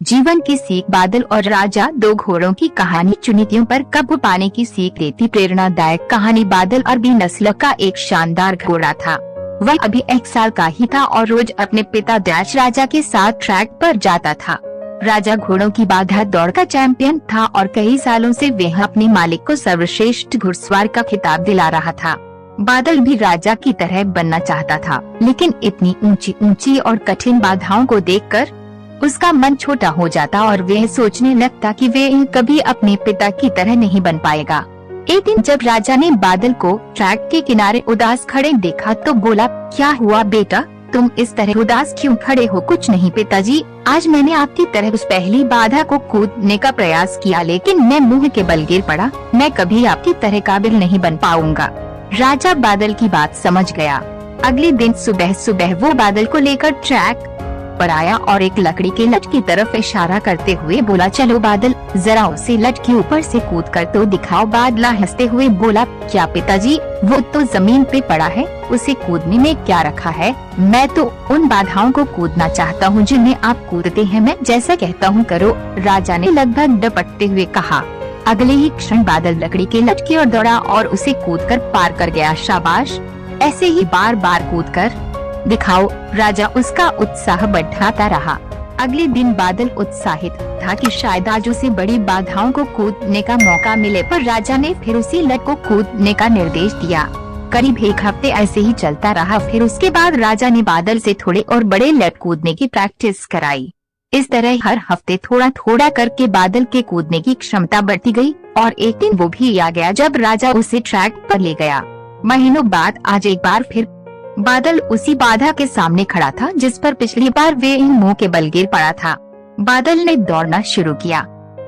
जीवन की सीख। बादल और राजा, दो घोड़ों की कहानी चुनौतियों पर काबू पाने की सीख देती प्रेरणादायक कहानी। बादल अरबी नस्ल का एक शानदार घोड़ा था। वह अभी 1 साल का ही था और रोज अपने पिता डैश राजा के साथ ट्रैक पर जाता था। राजा घोड़ों की बाधा दौड़ का चैंपियन था और कई सालों से वह अपने मालिक को सर्वश्रेष्ठ घुड़सवार का खिताब दिला रहा था। बादल भी राजा की तरह बनना चाहता था, लेकिन इतनी ऊंची ऊंची और कठिन बाधाओं को देखकर उसका मन छोटा हो जाता और वह सोचने लगता कि वह कभी अपने पिता की तरह नहीं बन पाएगा। एक दिन जब राजा ने बादल को ट्रैक के किनारे उदास खड़े देखा तो बोला, क्या हुआ बेटा, तुम इस तरह उदास क्यों खड़े हो? कुछ नहीं पिताजी, आज मैंने आपकी तरह उस पहली बाधा को कूदने का प्रयास किया, लेकिन मैं मुंह के बल गिर पड़ा। मैं कभी आपकी तरह काबिल नहीं बन पाऊंगा। राजा बादल की बात समझ गया। अगले दिन सुबह सुबह वो बादल को लेकर ट्रैक पर आया और एक लकड़ी के लट की तरफ इशारा करते हुए बोला, चलो बादल, जरा उसे लट के ऊपर से कूद कर तो दिखाओ। बादला हंसते हुए बोला, क्या पिताजी, वो तो जमीन पे पड़ा है, उसे कूदने में क्या रखा है? मैं तो उन बाधाओं को कूदना चाहता हूँ जिन्हें आप कूदते हैं। मैं जैसा कहता हूँ करो, राजा ने लगभग डपटते हुए कहा। अगले ही क्षण बादल लकड़ी के लट की ओर दौड़ा और उसे कूदकर पार कर गया। शाबाश, ऐसे ही बार बार कूदकर दिखाओ। राजा उसका उत्साह बढ़ाता रहा। अगले दिन बादल उत्साहित था कि शायद आज उसे बड़ी बाधाओं को कूदने का मौका मिले, पर राजा ने फिर उसी लट को कूदने का निर्देश दिया। करीब 1 हफ्ते ऐसे ही चलता रहा। फिर उसके बाद राजा ने बादल से थोड़े और बड़े लट कूदने की प्रैक्टिस कराई। इस तरह हर हफ्ते थोड़ा थोड़ा करके बादल के कूदने की क्षमता बढ़ती गई और एक दिन वो भी आ गया जब राजा उसे ट्रैक पर ले गया। महीनों बाद आज एक बार फिर बादल उसी बाधा के सामने खड़ा था जिस पर पिछली बार वे मुंह के बल गिर पड़ा था। बादल ने दौड़ना शुरू किया।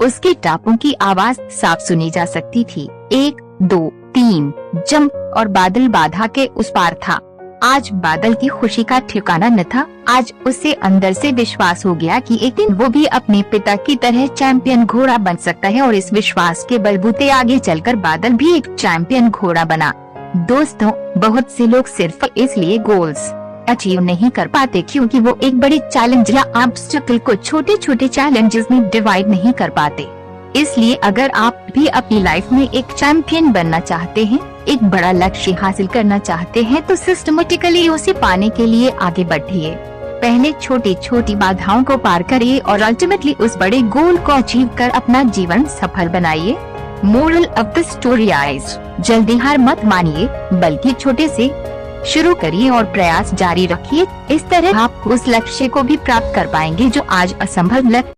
उसके टापों की आवाज साफ सुनी जा सकती थी। 1, 2, 3 जंप, और बादल बाधा के उस पार था। आज बादल की खुशी का ठिकाना न था। आज उसे अंदर से विश्वास हो गया कि एक दिन वो भी अपने पिता की तरह चैंपियन घोड़ा बन सकता है, और इस विश्वास के बलबूते आगे चलकर बादल भी एक चैंपियन घोड़ा बना। दोस्तों, बहुत से लोग सिर्फ इसलिए गोल्स अचीव नहीं कर पाते क्योंकि वो एक बड़े चैलेंज या ऑब्स्टेकल को छोटे छोटे चैलेंजेस में डिवाइड नहीं कर पाते। इसलिए अगर आप भी अपनी लाइफ में एक चैंपियन बनना चाहते हैं, एक बड़ा लक्ष्य हासिल करना चाहते हैं, तो सिस्टमेटिकली उसे पाने के लिए आगे बढ़िए। पहले छोटी छोटी बाधाओं को पार करिए और अल्टीमेटली उस बड़े गोल को अचीव कर अपना जीवन सफल बनाइए। Moral of the story is, जल्दी हार मत मानिए, बल्कि छोटे से शुरू करिए और प्रयास जारी रखिए। इस तरह आप उस लक्ष्य को भी प्राप्त कर पाएंगे जो आज असंभव लग